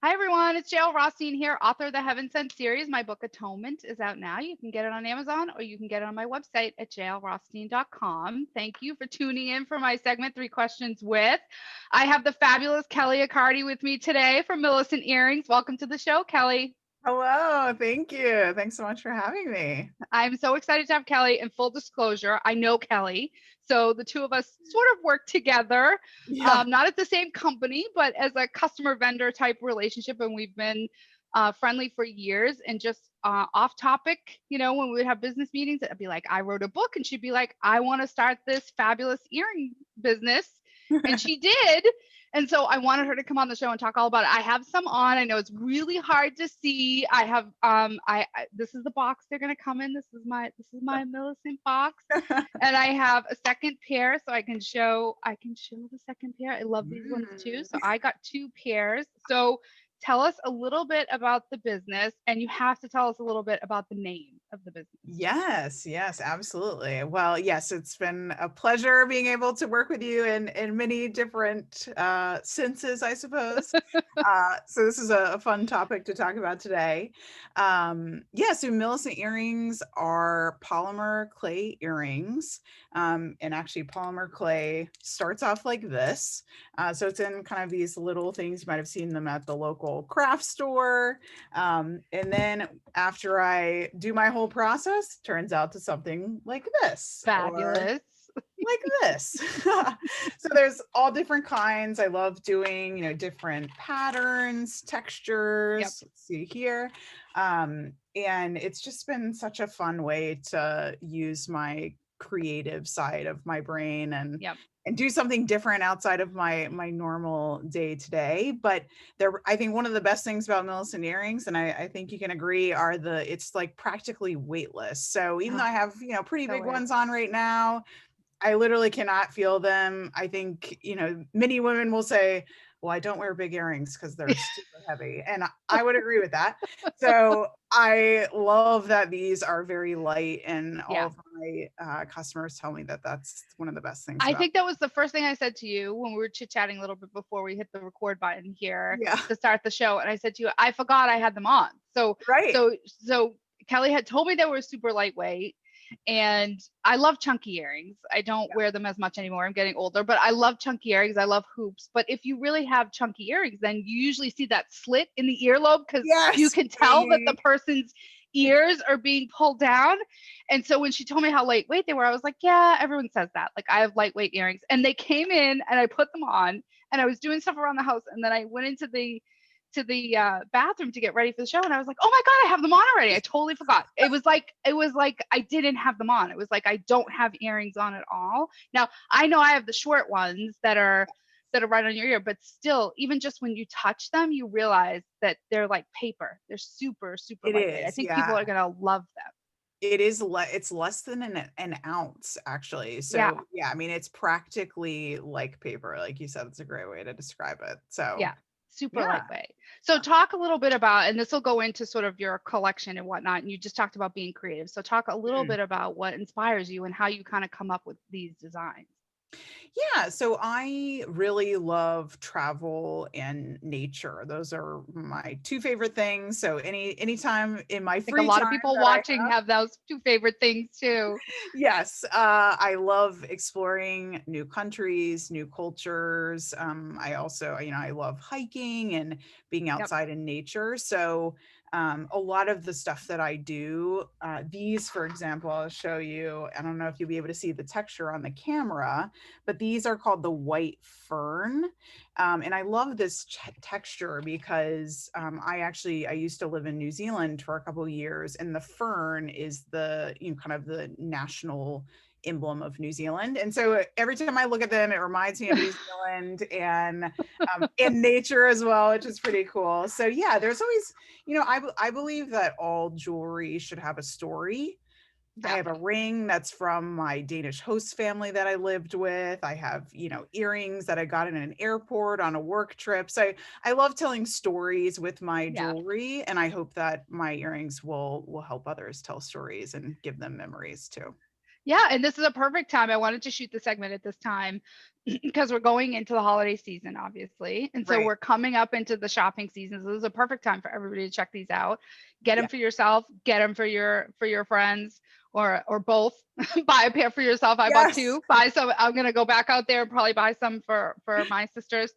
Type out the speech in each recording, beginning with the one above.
Hi everyone, it's JL Rothstein here, author of the Heaven Sent series. My book Atonement is out now. You can get it on Amazon or you can get it on my website at jlrothstein.com. Thank you for tuning in for my segment, Three Questions With. I have the fabulous Kelli Accardi with me today from Millicent Earrings. Welcome to the show, Kelli. Hello, thank you. Thanks so much for having me. I'm so excited to have Kelli. And full disclosure, I know Kelli. So the two of us sort of work together, Yeah. not at the same company, but as a customer vendor type relationship. And we've been friendly for years. And just off topic, when we would have business meetings, I'd be like, I wrote a book. And she'd be like, I want to start this fabulous earring business. And she did. And so I wanted her to come on the show and talk all about it. I have some on. I know it's really hard to see. I have this is the box they're gonna come in. This is my Millicent box. And I have a second pair so I can show the second pair. I love these ones too. So I got two pairs. So tell us a little bit about the business, and you have to tell us a little bit about the name of the business. Yes, absolutely. Well, yes, it's been a pleasure being able to work with you in many different senses, I suppose. So this is a fun topic to talk about today. So Millicent earrings are polymer clay earrings. And actually polymer clay starts off like this. So it's in kind of these little things. You might have seen them at the local craft store. And then after I do my whole process, turns out to something like this or Fabulous. like this. So there's all different kinds. I love doing, different patterns, Yep. textures. Let's see here. And it's just been such a fun way to use my creative side of my brain Yep. and do something different outside of my normal day to day. But I think one of the best things about Millicent earrings, and I think you can agree, are it's like practically weightless. So even though Oh, I have, pretty so big is. ones on right now, I literally cannot feel them. I think, many women will say, well, I don't wear big earrings because they're super heavy. And I would agree with that. So I love that these are very light, and all Yeah. of my customers tell me that that's one of the best things I about think that was the first thing I said to you when we were chit chatting a little bit before we hit the record button here Yeah, to start the show. And I said to you, I forgot I had them on. So, right. so, so Kelli had told me they were super lightweight. And I love chunky earrings. I don't wear them as much anymore. I'm getting older, but I love chunky earrings. I love hoops. But if you really have chunky earrings, then you usually see that slit in the earlobe because you Yes. can tell that the person's ears are being pulled down. And so when she told me how lightweight they were, I was like, yeah, everyone says that. Like I have lightweight earrings. And they came in and I put them on and I was doing stuff around the house. And then I went into the bathroom to get ready for the show and I was like, oh my god, I have them on already. I totally forgot. It was like I didn't have them on. It was like I don't have earrings on at all. Now I know I have the short ones that are right on your ear, but still, even just when you touch them, you realize that they're like paper. They're super super It lightweight. I is. think people Yeah. are gonna love them. It's less than an ounce actually. Yeah. So yeah, I mean it's practically like paper. Like you said, it's a great way to describe it. So Yeah, super yeah. lightweight. So talk a little bit about, and this will go into sort of your collection and whatnot. And you just talked about being creative. So talk a little Mm. bit about what inspires you and how you kind of come up with these designs. Yeah, so I really love travel and nature. Those are my two favorite things. So anytime in my I think a free lot of time people that I watching have those two favorite things too. yes, I love exploring new countries, new cultures. I also, I love hiking and being Yep. outside in nature. So, a lot of the stuff that I do, these, for example, I'll show you. I don't know if you'll be able to see the texture on the camera, but these are called the white fern. And I love this texture because I used to live in New Zealand for a couple of years, and the fern is the kind of the national emblem of New Zealand. And so every time I look at them, it reminds me of New Zealand and in nature as well, which is pretty cool. So yeah, there's always, I believe that all jewelry should have a story. I Yeah. have a ring that's from my Danish host family that I lived with. I have, earrings that I got in an airport on a work trip. So I love telling stories with my Yeah. jewelry, and I hope that my earrings will help others tell stories and give them memories too. Yeah, and this is a perfect time. I wanted to shoot the segment at this time because we're going into the holiday season, obviously. And so Right. we're coming up into the shopping season. So this is a perfect time for everybody to check these out. Get Yeah. them for yourself, get them for your friends or both. Buy a pair for yourself. I bought Yes. two. Buy some. I'm gonna go back out there and probably buy some for my sisters.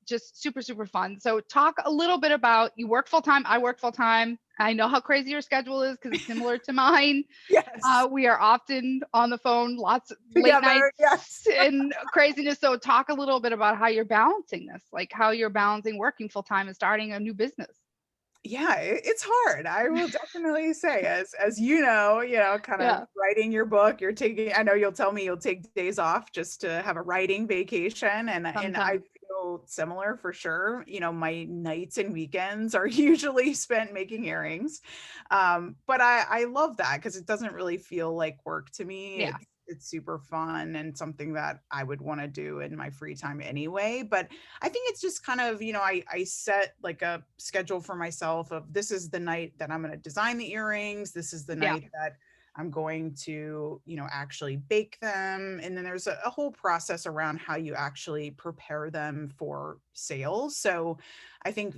Just super, super fun. So talk a little bit about, you work full time. I work full time. I know how crazy your schedule is because it's similar to mine. Yes. We are often on the phone, lots of late Together. nights Yes. and craziness. So talk a little bit about how you're balancing this, like how you're balancing working full time and starting a new business. Yeah, it's hard. I will definitely say, as you know, kind of Yeah, writing your book, you're taking, I know you'll tell me you'll take days off just to have a writing vacation. And I sometimes. feel similar for sure. You know, my nights and weekends are usually spent making earrings. But I love that because it doesn't really feel like work to me. Yeah, It's super fun and something that I would want to do in my free time anyway. But I think it's just kind of, you know, I set like a schedule for myself of this is the night that I'm going to design the earrings. This is the yeah, night that I'm going to, you know, actually bake them. And then there's a whole process around how you actually prepare them for sales. So I think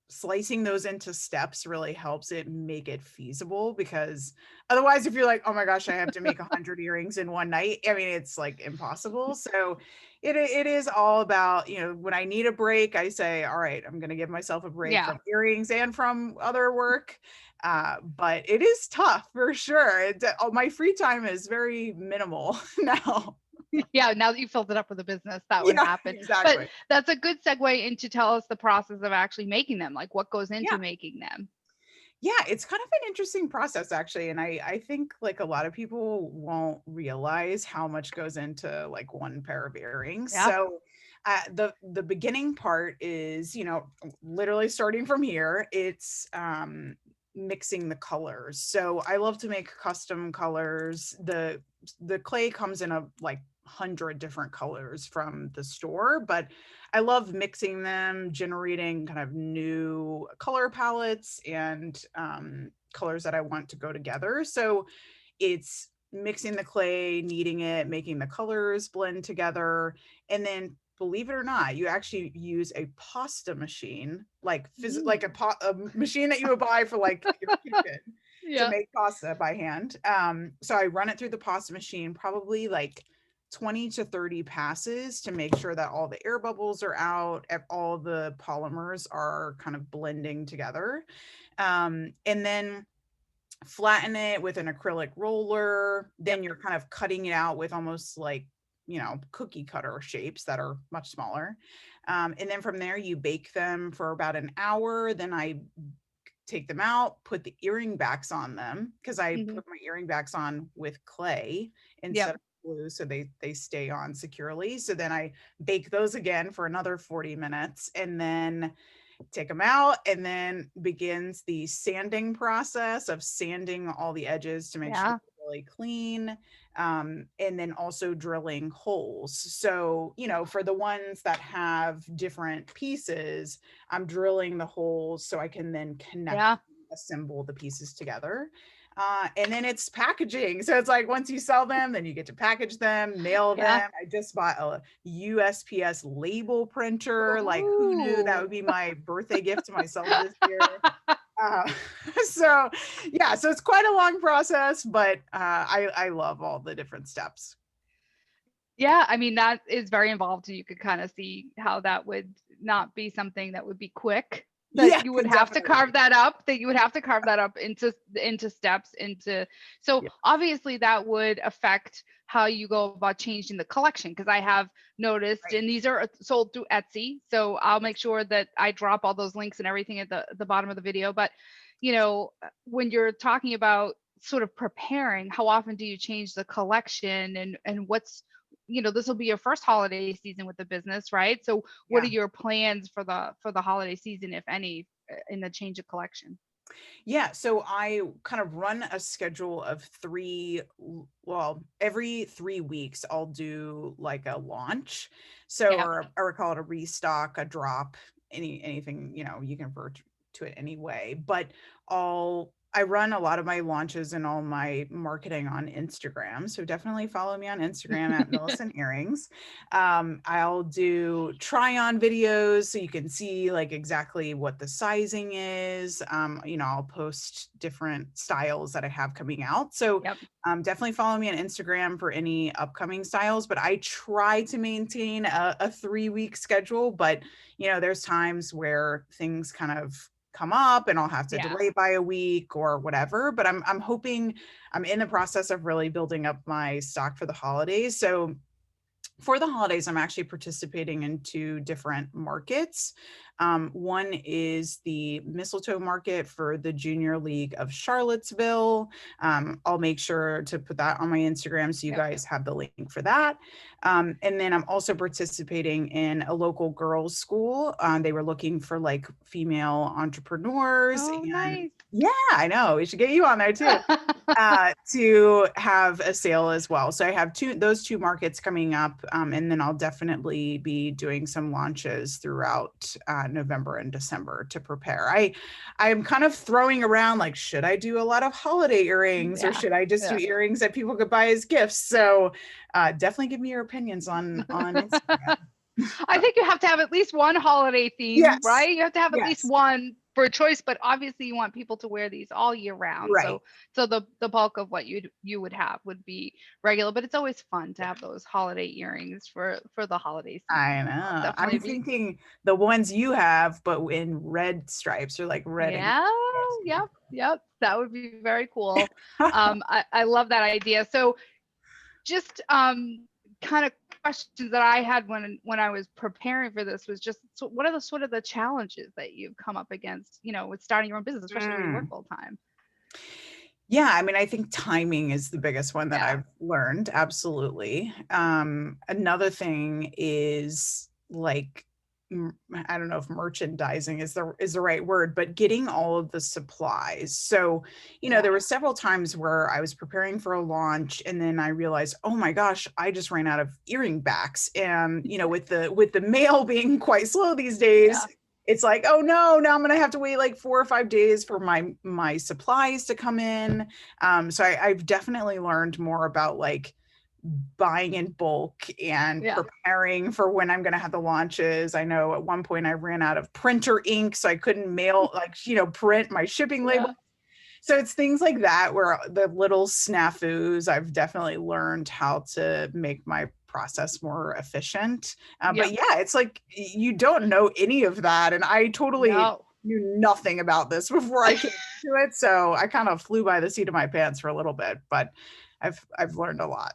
slicing those into steps really helps it make it feasible because otherwise if you're like, oh my gosh, I have to make 100 earrings in one night, I mean it's like impossible. So it is all about, you know, when I need a break I say, all right, I'm going to give myself a break yeah. from earrings and from other work. But it is tough for sure. My free time is very minimal now. Yeah, now that you filled it up with a business, that would Yeah, happen. But exactly. that's a good segue into tell us the process of actually making them, like what goes Yeah. into making them. Yeah, it's kind of an interesting process actually, and I think like a lot of people won't realize how much goes into like one pair of earrings. Yeah. So the beginning part is, you know, literally starting from here. It's mixing the colors. So I love to make custom colors. The clay comes in a like 100 different colors from the store, but I love mixing them, generating kind of new color palettes and colors that I want to go together. So it's mixing the clay, kneading it, making the colors blend together. And then believe it or not, you actually use a pasta machine, like like Mm. a machine that you would buy for like your kitchen to Yeah. make pasta by hand. So I run it through the pasta machine, probably like 20 to 30 passes to make sure that all the air bubbles are out, all the polymers are kind of blending together. And then flatten it with an acrylic roller. Yep. Then you're kind of cutting it out with almost like, you know, cookie cutter shapes that are much smaller. And then from there, you bake them for about an hour. Then I take them out, put the earring backs on them because I Hmm. put my earring backs on with clay Yep. instead of glue so they stay on securely. So then I bake those again for another 40 minutes and then take them out, and then begins the sanding process of sanding all the edges to make sure Yeah. they're really clean. And then also drilling holes. So, you know, for the ones that have different pieces, I'm drilling the holes so I can then connect, Yeah. assemble the pieces together. And then it's packaging. So it's like once you sell them, then you get to package them, mail Yeah. them. I just bought a USPS label printer. Like, who knew that Ooh. would be my birthday gift to myself this year? Uh, so, yeah, so it's quite a long process, but I love all the different steps. Yeah, I mean, that is very involved, and you could kind of see how that would not be something that would be quick. That Yeah, you would have to carve definitely. that up, that you would have to carve that up into steps, into so Yeah, obviously that would affect how you go about changing the collection. Because I have noticed, right. and these are sold through Etsy, so I'll Yes. make sure that I drop all those links and everything at the bottom of the video. But when you're talking about sort of preparing, how often do you change the collection, and what's this will be your first holiday season with the business, right? So what are Yeah. your plans for the holiday season, if any, in the change of collection? Yeah, so I kind of run a schedule of well, every 3 weeks I'll do like a launch. So, Yeah. or call it a restock, a drop, anything, you know, you can refer to it anyway. But I run a lot of my launches and all my marketing on Instagram. So definitely follow me on Instagram at Millicent Earrings. I'll do try on videos so you can see like exactly what the sizing is. I'll post different styles that I have coming out. So Yep. definitely follow me on Instagram for any upcoming styles, but I try to maintain a 3-week schedule, but there's times where things kind of come up and I'll have to Yeah. delay by a week or whatever, but I'm hoping. I'm in the process of really building up my stock for the holidays. So for the holidays, I'm actually participating in 2 different markets. One is the mistletoe market for the Junior League of Charlottesville. I'll make sure to put that on my Instagram so you Yep. guys have the link for that. And then I'm also participating in a local girls' school. They were looking for like female entrepreneurs. Oh, And nice. yeah, I know. We should get you on there too. To have a sale as well. So I have those two markets coming up, and then I'll definitely be doing some launches throughout November and December to prepare. I'm kind of throwing around like, should I do a lot of holiday earrings or Yeah. should I just do earrings that people could buy as gifts? So definitely give me your opinions on Instagram. I think you have to have at least one holiday theme, Yes. right? You have to have at least Yes. one for a choice, but obviously you want people to wear these all year round. Right. So the bulk of what you would have would be regular, but it's always fun to have those holiday earrings for the holiday I season. I'll know. definitely I'm be. thinking the ones you have, but in red stripes or like red and Yeah, yep. That would be very cool. I love that idea. So just kind of questions that I had when I was preparing for this was just, so what are the sort of the challenges that you've come up against, with starting your own business, especially when you work full time? Yeah, I mean, I think timing is the biggest one that Yeah. I've learned. Absolutely. Another thing is like, I don't know if merchandising is the right word, but getting all of the supplies. So, there were several times where I was preparing for a launch and then I realized, oh my gosh, I just ran out of earring backs. And, with the mail being quite slow these days, Yeah. it's like, oh no, now I'm gonna have to wait like 4 or 5 days for my supplies to come in. So I've definitely learned more about like buying in bulk and Yeah. preparing for when I'm gonna have the launches. I know at one point I ran out of printer ink, so I couldn't mail print my shipping label. Yeah. So it's things like that where the little snafus, I've definitely learned how to make my process more efficient. But Yep. yeah, it's like you don't know any of that. And I totally No. knew nothing about this before I came to it. So I kind of flew by the seat of my pants for a little bit, but I've learned a lot.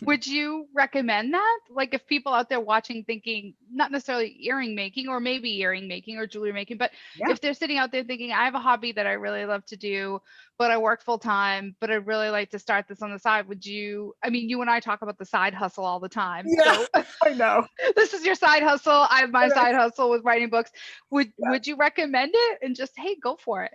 Would you recommend that? Like if people out there watching thinking, not necessarily earring making or maybe earring making or jewelry making, but Yeah. if they're sitting out there thinking, I have a hobby that I really love to do, but I work full time, but I'd really like to start this on the side. I mean, you and I talk about the side hustle all the time. Yeah, So I know. this is your side hustle. I have my Yes. side hustle with writing books. Yeah. Would you recommend it and just, hey, go for it?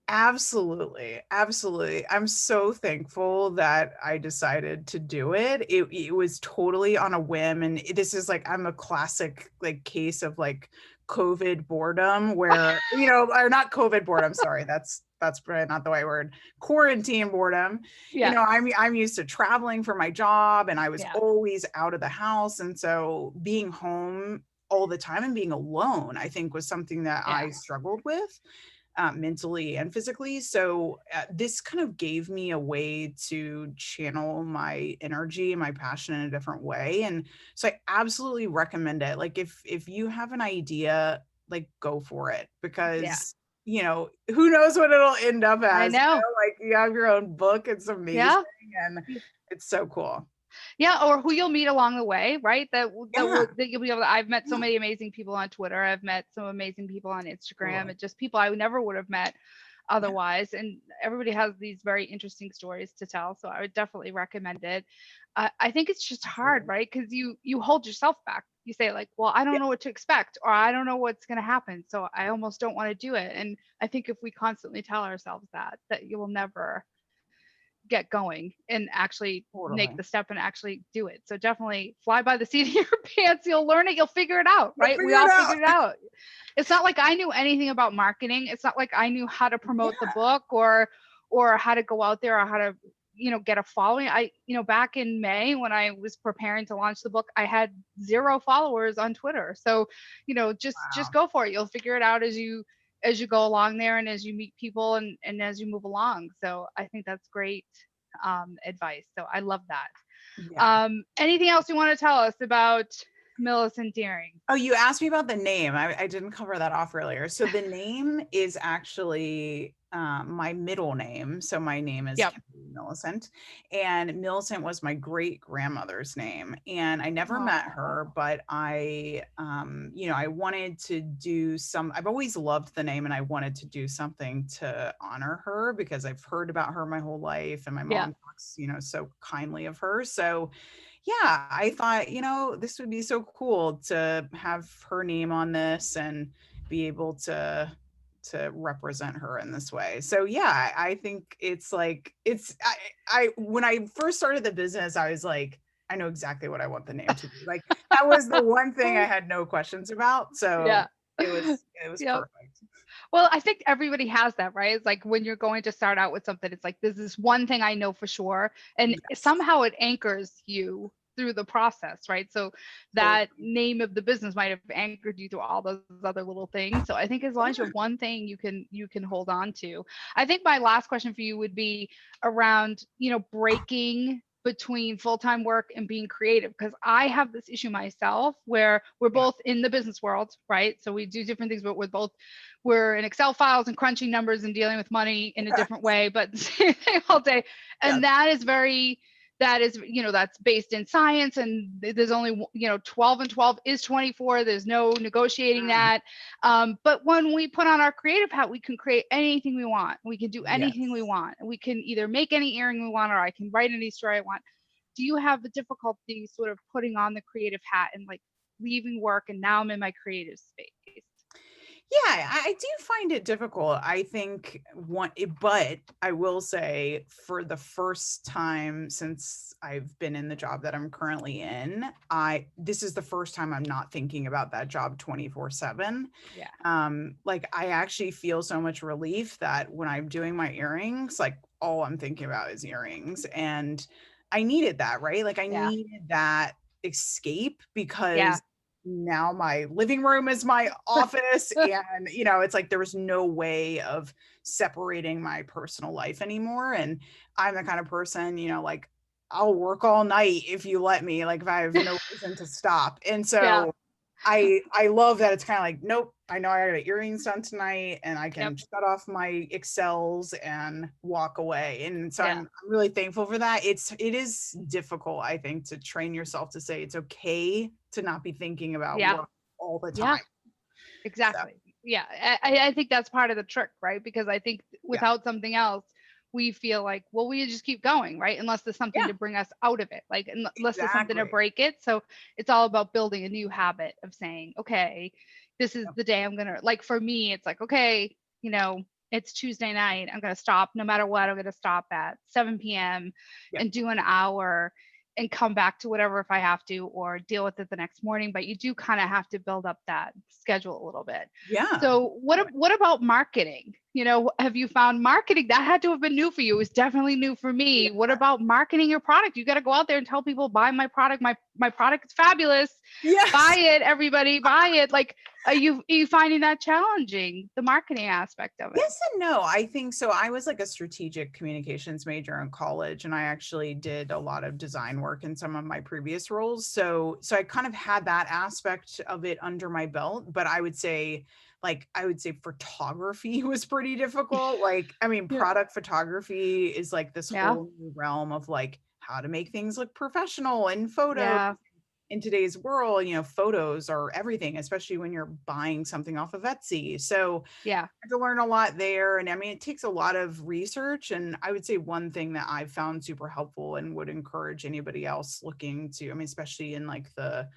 Absolutely. Absolutely. I'm so thankful that I decided to do it. It was totally on a whim. And this is like, I'm a classic like case of like COVID boredom where, or not COVID boredom. Sorry. That's probably not the right word. Quarantine boredom. Yeah. I'm used to traveling for my job and I was Yeah. always out of the house. And so being home all the time and being alone, I think was something that I struggled with. Mentally and physically. So this kind of gave me a way to channel my energy and my passion in a different way. And so I absolutely recommend it. Like if you have an idea, like go for it because who knows what it'll end up as. I know. Like you have your own book. It's amazing and it's so cool. Yeah, or who you'll meet along the way, right? That you'll be able to. I've met so many amazing people on Twitter. I've met some amazing people on Instagram, and just people I never would have met otherwise. And everybody has these very interesting stories to tell. So I would definitely recommend it. I think it's just hard, right? Because you hold yourself back. You say like, well, I don't know what to expect, or I don't know what's going to happen, so I almost don't want to do it. And I think if we constantly tell ourselves that you will never get going and actually make the step and actually do it. So definitely fly by the seat of your pants. You'll learn it. You'll figure it out, right? We all figured it out. It's not like I knew anything about marketing. It's not like I knew how to promote the book or or how to go out there or how to, get a following. Back in May when I was preparing to launch the book, I had 0 followers on Twitter. So, just Wow. go for it. You'll figure it out as you go along there and as you meet people and as you move along. So I think that's great advice. So I love that. Yeah. Anything else you want to tell us about Millicent Earrings? Oh, you asked me about the name. I didn't cover that off earlier. So the name is actually my middle name. So my name is Yep. Kelli Millicent, and Millicent was my great grandmother's name. And I never met Oh, her, but I wanted to do some. I've always loved the name, and I wanted to do something to honor her because I've heard about her my whole life, and my yeah. mom talks, so kindly of her. So yeah, I thought, this would be so cool to have her name on this and be able to represent her in this way. So yeah, I think it's like I when I first started the business, I was like, I know exactly what I want the name to be. Like that was the one thing I had no questions about. So Yeah. it was Yep. perfect. Well, I think everybody has that, right? It's like when you're going to start out with something, it's like, this is one thing I know for sure. And Yes, somehow it anchors you through the process, right? So that totally. name of the business might have anchored you through all those other little things. So I think as long as you Yeah. have one thing you can hold on to. I think my last question for you would be around, breaking between full-time work and being creative, because I have this issue myself where we're Yeah. both in the business world, right? So we do different things, but we're in Excel files and crunching numbers and dealing with money in a different way, but all day. Yeah. And that's based in science. And there's only, 12 and 12 is 24. There's no negotiating Mm, that. But when we put on our creative hat, we can create anything we want. We can do anything we yes. want. We can either make any earring we want, or I can write any story I want. Do you have the difficulty sort of putting on the creative hat and like leaving work and now I'm in my creative space? Yeah, I do find it difficult. I think but I will say for the first time since I've been in the job that I'm currently in, this is the first time I'm not thinking about that job 24/7. Yeah. Like I actually feel so much relief that when I'm doing my earrings, like all I'm thinking about is earrings. And I needed that, right? Like I Yeah. needed that escape Yeah. because now my living room is my office, and it's like there was no way of separating my personal life anymore. And I'm the kind of person, like I'll work all night if you let me, like if I have no reason to stop. And Yeah. so I love that it's kind of like, nope, I know I got earrings done tonight and I Yep. can shut off my Excels and walk away. And so Yeah. I'm really thankful for that. It is difficult, I think, to train yourself to say it's okay to not be thinking about Yeah. work all the Yeah. time. So Exactly. Yeah. I think that's part of the trick, right? Because I think yeah, without something else, we feel like, well, we just keep going, right? Unless there's something yeah, to bring us out of it, like unless there's something to exactly. break it. So it's all about building a new habit of saying, okay, this is Yep, the day I'm gonna, like for me, it's like, okay, it's Tuesday night. I'm gonna stop no matter what. I'm gonna stop at 7 p.m. yep, and do an hour and come back to whatever if I have to, or deal with it the next morning. But you do kind of have to build up that schedule a little bit. yeah. So what about marketing? Have you found marketing that had to have been new for you? It was definitely new for me. What about marketing your product? You got to go out there and tell people, buy my product. My product is fabulous. Buy Yes. it, everybody, buy it. Like, are you finding that challenging, the marketing aspect of it? Yes and no. I think so. I was like a strategic communications major in college, and I actually did a lot of design work in some of my previous roles. So I kind of had that aspect of it under my belt, but I would say photography was pretty difficult. Like, I mean, Yeah. product photography is like this Yeah. whole new realm of like how to make things look professional in photos Yeah. in today's world. Photos are everything, especially when you're buying something off of Etsy. So Yeah. had to learn a lot there. And I mean, it takes a lot of research. And I would say one thing that I've found super helpful and would encourage anybody else looking to, I mean, especially in like the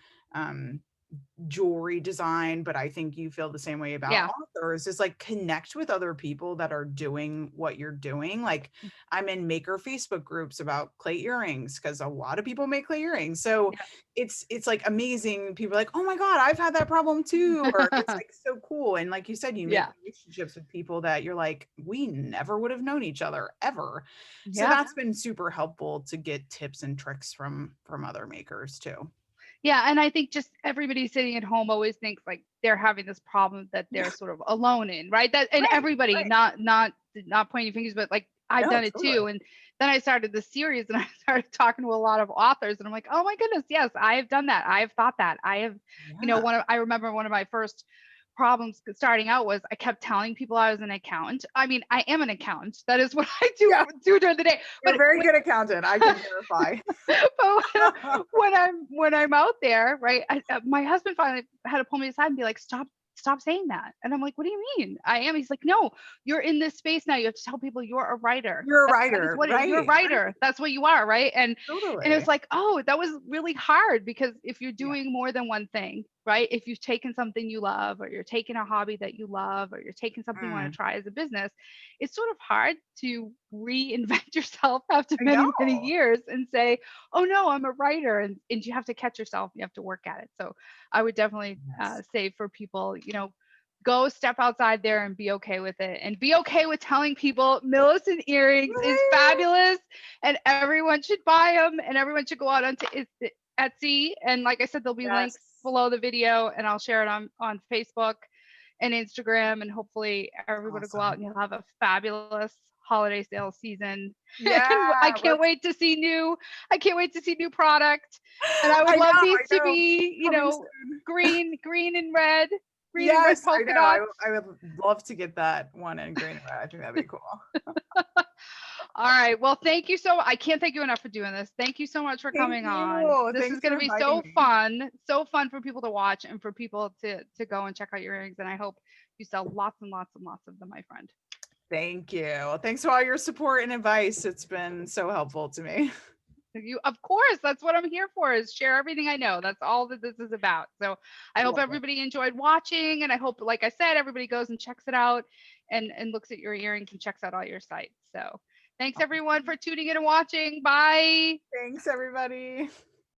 jewelry design, but I think you feel the same way about Yeah. authors, is like connect with other people that are doing what you're doing. Like I'm in maker Facebook groups about clay earrings because a lot of people make clay earrings. So it's like amazing. People are like, oh my God, I've had that problem too. Or it's Yeah. like so cool. And like you said, you make Yeah. relationships with people that you're like, we never would have known each other ever. So Yeah. that's been super helpful to get tips and tricks from other makers too. Yeah, and I think just everybody sitting at home always thinks like they're having this problem that they're sort of alone in, right? That and Right, everybody, right. not pointing fingers, but like I've No, done it totally. too. And then I started the series and I started talking to a lot of authors and I'm like, oh my goodness, yes, I have done that. I have thought that. I have, Yeah. I remember one of my first problems starting out was I kept telling people I was an accountant. I mean, I am an accountant. That is what I Yeah. do during the day. You're a But very good accountant. I can verify. but when I'm out there, right? My husband finally had to pull me aside and be like, stop saying that. And I'm like, what do you mean? I am. He's like, no, you're in this space now. You have to tell people you're a writer. You're a That is writer, what you're a right? writer. That's what you are, right? And Totally. it's like, oh, that was really hard because if you're Yeah. doing more than one thing, right? If you've taken something you love, or you're taking a hobby that you love, or you're taking something you want Mm, to try as a business, it's sort of hard to reinvent yourself after I many, many know. years and say, oh no, I'm a writer. And you have to catch yourself, you have to work at it. So I would definitely Yes. say for people, go step outside there and be okay with it, and be okay with telling people Millicent Earrings is Right? fabulous and everyone should buy them and everyone should go out onto Etsy. And like I said, there'll be links Yes. below the video and I'll share it on Facebook and Instagram, and hopefully everyone will go out Awesome. and you'll have a fabulous holiday sales season. Yeah. And Let's I can't wait to see new product. And I would I know, love these I to know. be, Coming soon. green and red, green and red Yes, I polka know. dots. I would love to get that one in green and red. I think that'd be cool. All right. Well, thank you I can't thank you enough for doing this. Thank you so much for Thank coming on. you. This is Thanks going for to be inviting me. so fun for people to watch and for people to go and check out your earrings. And I hope you sell lots and lots and lots of them, my friend. Thank you. Thanks for all your support and advice. It's been so helpful to me. Of course, that's what I'm here for, is share everything I know. That's all that this is about. So I hope Love it. everybody enjoyed watching, and I hope, like I said, everybody goes and checks it out and looks at your earrings and checks out all your sites. So thanks everyone for tuning in and watching. Bye. Thanks, everybody.